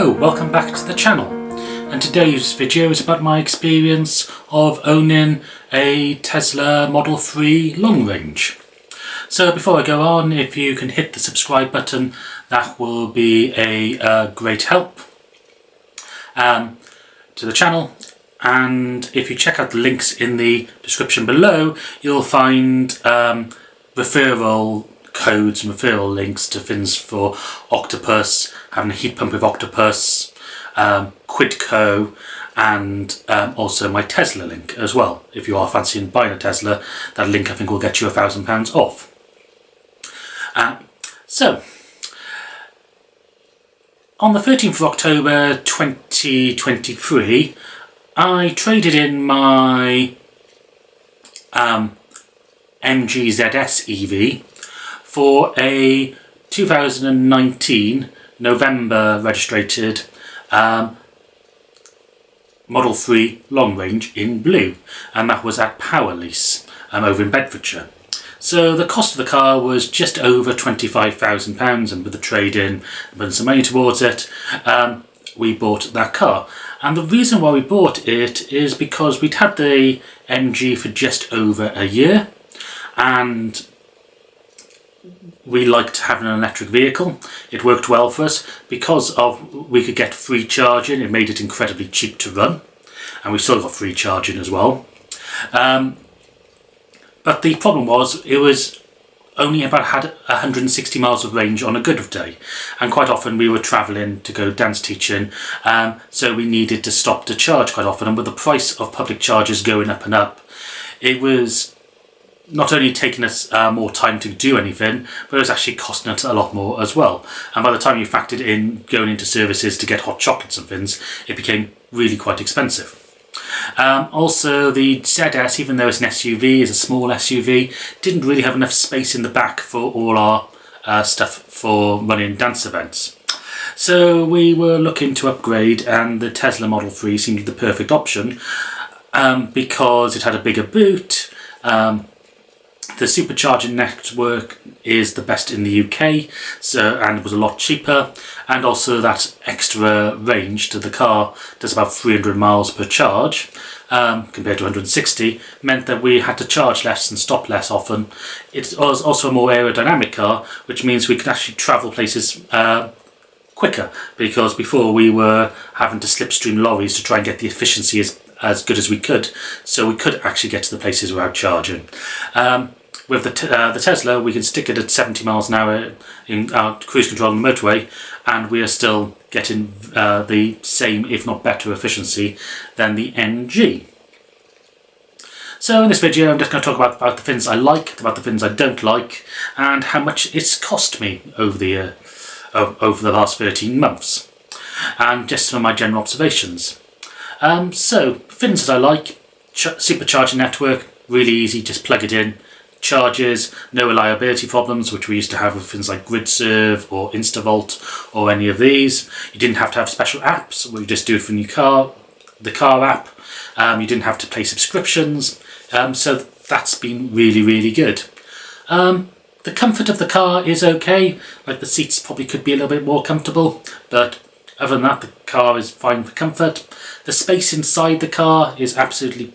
Hello, welcome back to the channel, and today's video is about my experience of owning a Tesla Model 3 long range. So before I go on, if you can hit the subscribe button, that will be a great help to the channel. And if you check out the links in the description below, you'll find referral codes and referral links to things for Octopus, having a heat pump with Octopus, Quidco, and also my Tesla link as well. If you are fancying buying a Tesla, that link I think will get you £1,000 off. So, on the 13th of October 2023, I traded in my MG ZS EV for a 2019 November registered Model 3 long range in blue, and that was at Power Lease over in Bedfordshire. So the cost of the car was just over £25,000, and with the trade-in and putting some money towards it, we bought that car. And the reason why we bought it is because we'd had the MG for just over a year, and we liked having an electric vehicle. It worked well for us because we could get free charging. It made it incredibly cheap to run, and we still got free charging as well. But the problem was it was only had 160 miles of range on a good day, and quite often we were travelling to go dance teaching, so we needed to stop to charge quite often. And with the price of public chargers going up and up, it was not only taking us more time to do anything, but it was actually costing us a lot more as well. And by the time you factored in going into services to get hot chocolates and things, it became really quite expensive. Also, the ZS, even though it's an SUV, is a small SUV, didn't really have enough space in the back for all our stuff for running dance events. So we were looking to upgrade, and the Tesla Model 3 seemed the perfect option because it had a bigger boot. The supercharging network is the best in the UK, and it was a lot cheaper, and also that extra range to the car, does about 300 miles per charge compared to 160, meant that we had to charge less and stop less often. It was also a more aerodynamic car, which means we could actually travel places quicker, because before we were having to slipstream lorries to try and get the efficiency as good as we could, so we could actually get to the places without charging. With the Tesla, we can stick it at 70 miles an hour in our cruise control on the motorway, and we are still getting the same, if not better, efficiency than the MG. So in this video, I'm just going to talk about the things I like, about the things I don't like, and how much it's cost me over the last 13 months, and just some of my general observations. So, things that I like: supercharging network, really easy, just plug it in, charges, no reliability problems, which we used to have with things like GridServe or InstaVolt or any of these. You didn't have to have special apps, we just do it from your car, the car app. You didn't have to pay subscriptions, so that's been really, really good. The comfort of the car is okay, like the seats probably could be a little bit more comfortable, but other than that, the car is fine for comfort. The space inside the car is absolutely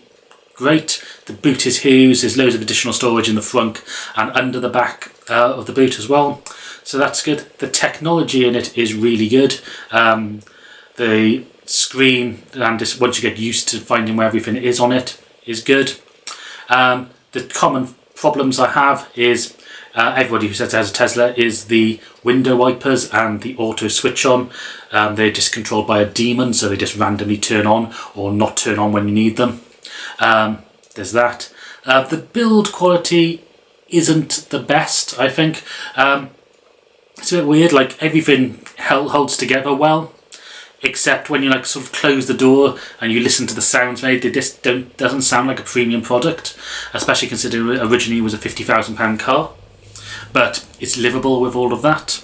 great. The boot is huge. There's loads of additional storage in the front and under the back of the boot as well, so that's good. The technology in it is really good. The screen, and just once you get used to finding where everything is on it, is good. The common problems I have is everybody who says it has a Tesla is the window wipers and the auto switch on. They're just controlled by a daemon, so they just randomly turn on or not turn on when you need them. There's that. The build quality isn't the best, I think. It's a bit weird, like everything holds together well, except when you like sort of close the door and you listen to the sounds made, it just doesn't sound like a premium product, especially considering originally it was a £50,000 car. But it's livable with all of that.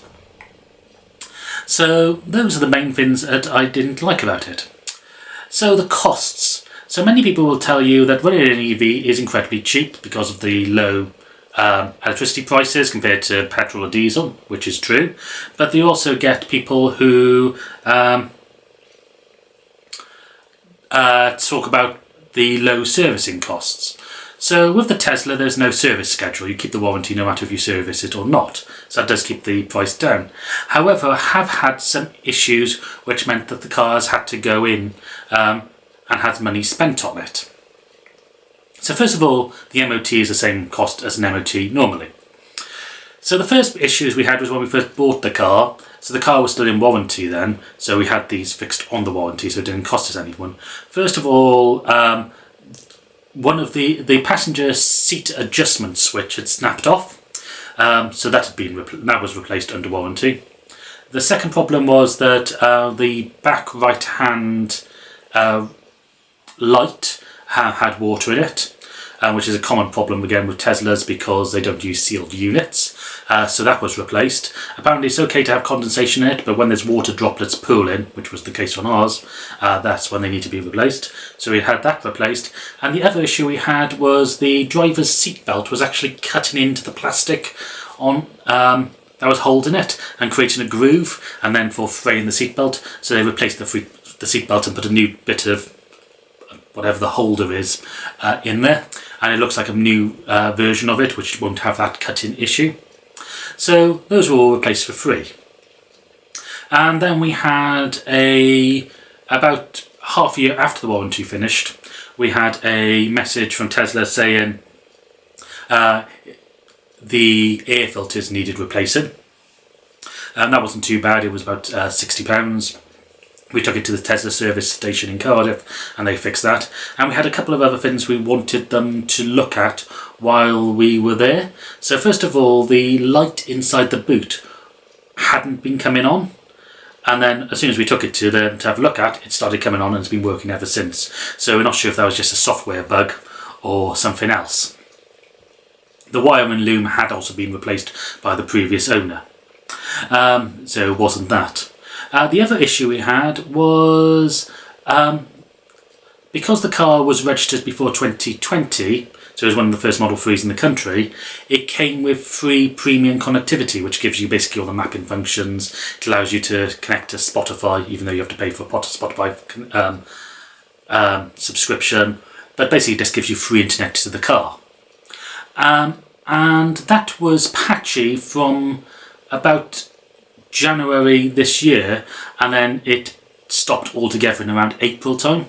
So those are the main things that I didn't like about it. So the costs. So many people will tell you that running an EV is incredibly cheap because of the low electricity prices compared to petrol or diesel, which is true. But they also get people who talk about the low servicing costs. So with the Tesla, there's no service schedule. You keep the warranty no matter if you service it or not. So that does keep the price down. However, I have had some issues which meant that the cars had to go in and had money spent on it. So first of all, the MOT is the same cost as an MOT normally. So the first issues we had was when we first bought the car. So the car was still in warranty then, so we had these fixed on the warranty, so it didn't cost us anyone. First of all, one of the passenger seat adjustment switch had snapped off, so that was replaced under warranty. The second problem was that the back right hand light had water in it, which is a common problem again with Teslas because they don't use sealed units. So that was replaced. Apparently it's okay to have condensation in it, but when there's water droplets pooling, which was the case on ours, that's when they need to be replaced. So we had that replaced. And the other issue we had was the driver's seat belt was actually cutting into the plastic on that was holding it and creating a groove, and then for fraying the seat belt. So they replaced the seat belt and put a new bit of whatever the holder is in there, and it looks like a new version of it which won't have that cut-in issue. So those were all replaced for free. And then we had about half a year after the warranty finished, we had a message from Tesla saying the air filters needed replacing. And that wasn't too bad, it was about £60. We took it to the Tesla service station in Cardiff and they fixed that. And we had a couple of other things we wanted them to look at while we were there. So first of all, the light inside the boot hadn't been coming on. And then as soon as we took it to them to have a look at, it started coming on and it's been working ever since. So we're not sure if that was just a software bug or something else. The wire and loom had also been replaced by the previous owner. So it wasn't that. The other issue we had was because the car was registered before 2020, so it was one of the first Model 3s in the country, it came with free premium connectivity, which gives you basically all the mapping functions. It allows you to connect to Spotify, even though you have to pay for a Spotify subscription, but basically it just gives you free internet to the car. And that was patchy from about January this year, and then it stopped altogether in around April time.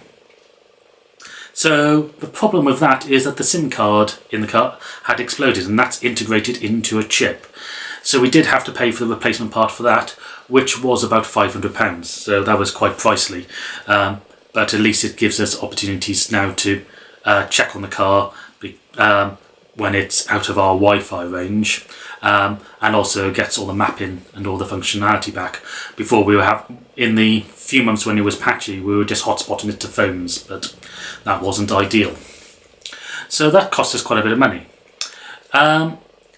So the problem with that is that the SIM card in the car had exploded, and that's integrated into a chip. So we did have to pay for the replacement part for that, which was about £500. So that was quite pricey, but at least it gives us opportunities now to check on the car when it's out of our Wi-Fi range, and also gets all the mapping and all the functionality back. Before we were in the few months when it was patchy, we were just hotspotting it to phones, but that wasn't ideal. So that cost us quite a bit of money.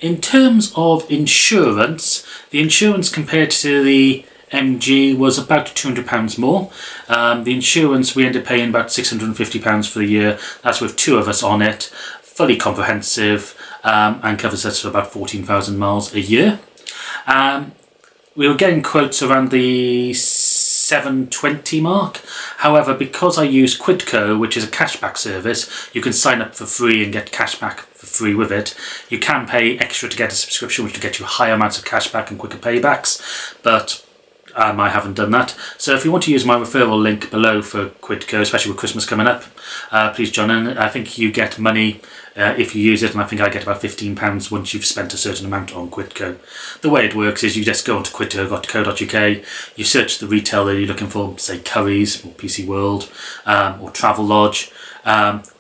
In terms of insurance, the insurance compared to the MG was about £200 more. The insurance we ended up paying about £650 for the year. That's with two of us on it. Fully comprehensive, and covers us for about 14,000 miles a year. We were getting quotes around the £720 mark. However, because I use Quidco, which is a cashback service, you can sign up for free and get cashback for free with it. You can pay extra to get a subscription, which will get you higher amounts of cashback and quicker paybacks, but I haven't done that. So if you want to use my referral link below for Quidco, especially with Christmas coming up, please join in. I think you get money if you use it, and I think I get about £15 once you've spent a certain amount on Quidco. The way it works is you just go onto quidco.co.uk, you search the retailer you're looking for, say Currys or PC World or Travelodge.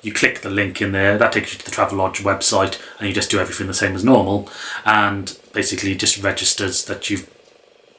You click the link in there, that takes you to the Travelodge website, and you just do everything the same as normal, and basically just registers that you've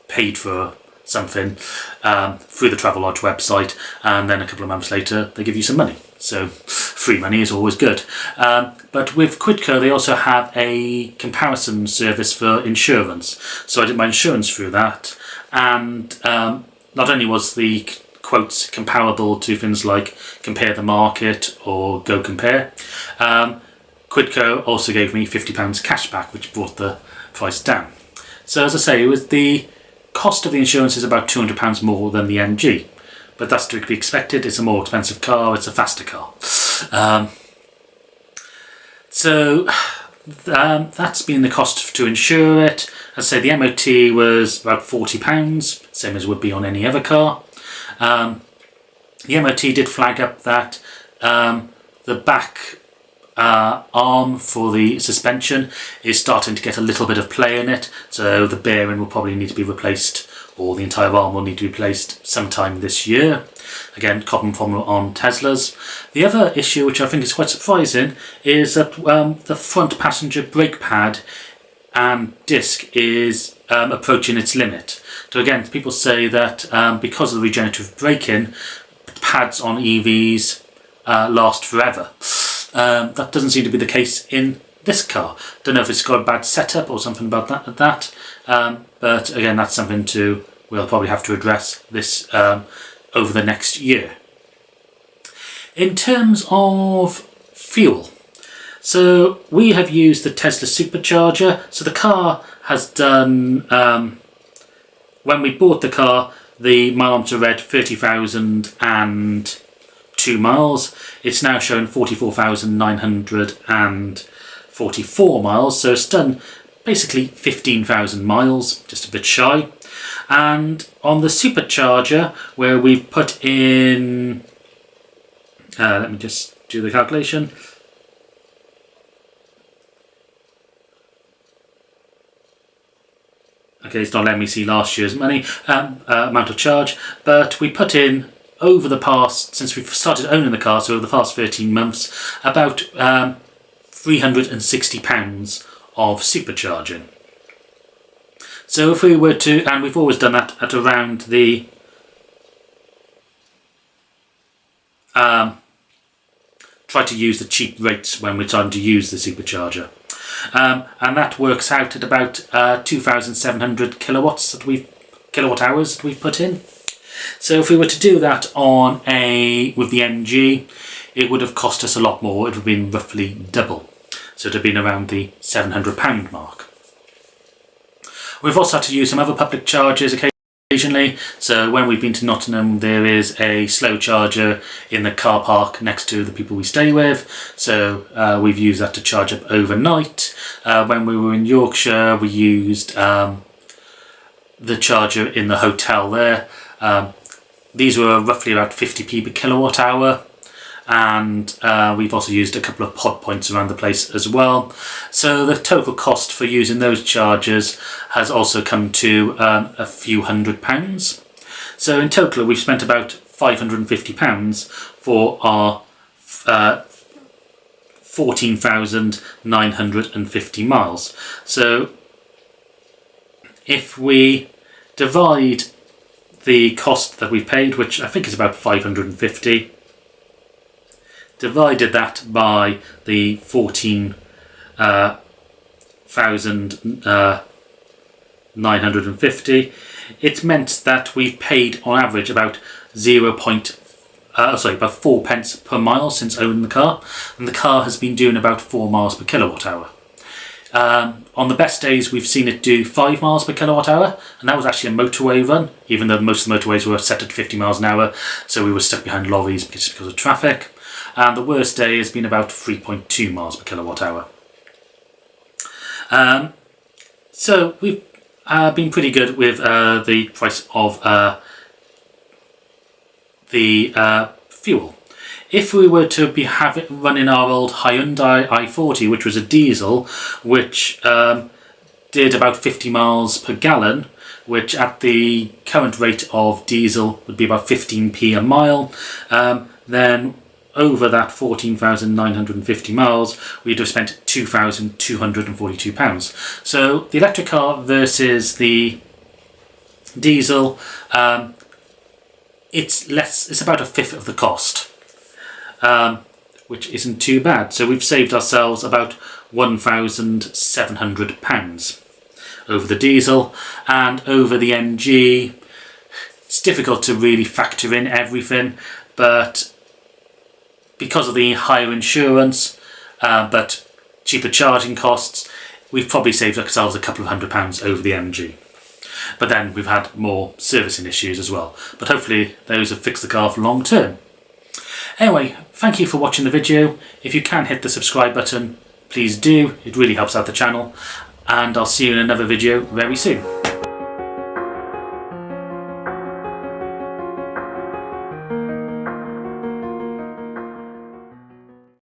paid for something through the Travelodge website, and then a couple of months later they give you some money. So free money is always good. But with Quidco they also have a comparison service for insurance. So I did my insurance through that, and not only was the quotes comparable to things like Compare the Market or Go Compare, Quidco also gave me £50 cash back, which brought the price down. So as I say, it was the cost of the insurance is about £200 more than the MG, but that's to be expected. It's a more expensive car, it's a faster car. That's been the cost to insure it. As I say, the MOT was about £40, same as would be on any other car. The MOT did flag up that the back arm for the suspension is starting to get a little bit of play in it, so the bearing will probably need to be replaced, or the entire arm will need to be replaced sometime this year. Again, common problem on Teslas. The other issue, which I think is quite surprising, is that the front passenger brake pad and disc is approaching its limit. So again, people say that because of the regenerative braking, pads on EVs last forever. That doesn't seem to be the case in this car. Don't know if it's got a bad setup or something about that. But again, that's something we'll probably have to address this over the next year. In terms of fuel, so we have used the Tesla supercharger. So the car has done, when we bought the car, the mileometer read 30,002 miles. It's now showing 44,944 miles, so it's done basically 15,000 miles, just a bit shy. And on the supercharger, where we've put in, let me just do the calculation. Okay, it's not letting me see last year's amount of charge, but we put in over the past, since we've started owning the car, so over the past 13 months, about £360 of supercharging. So if we were to, and we've always done that at around the try to use the cheap rates when we're trying to use the supercharger. And that works out at about 2,700 kilowatt hours that we've put in. So if we were to do that with the MG, it would have cost us a lot more. It would have been roughly double. So it would have been around the £700 mark. We've also had to use some other public chargers occasionally. So when we've been to Nottingham, there is a slow charger in the car park next to the people we stay with. So we've used that to charge up overnight. When we were in Yorkshire, we used the charger in the hotel there. These were roughly about 50p per kilowatt hour, and we've also used a couple of pod points around the place as well. So the total cost for using those chargers has also come to a few £100. So in total we've spent about £550 for our 14,950 miles. So if we divide the cost that we've paid, which I think is about 550, divided that by the 14,950, it meant that we've paid on average about about 4 pence per mile since owning the car, and the car has been doing about 4 miles per kilowatt hour. On the best days we've seen it do 5 miles per kilowatt hour, and that was actually a motorway run, even though most of the motorways were set at 50 miles an hour, so we were stuck behind lorries because of traffic. And the worst day has been about 3.2 miles per kilowatt hour. So we've been pretty good with the price of the fuel. If we were to be running our old Hyundai i40, which was a diesel, which did about 50 miles per gallon, which at the current rate of diesel would be about 15p a mile, then over that 14,950 miles, we'd have spent £2,242. So the electric car versus the diesel, it's about a fifth of the cost, which isn't too bad. So we've saved ourselves about £1,700 over the diesel, and over the MG, it's difficult to really factor in everything, but because of the higher insurance, but cheaper charging costs, we've probably saved ourselves a couple of £100 over the MG. But then we've had more servicing issues as well. But hopefully those have fixed the car for long term. Anyway, thank you for watching the video. If you can hit the subscribe button, please do. It really helps out the channel. And I'll see you in another video very soon.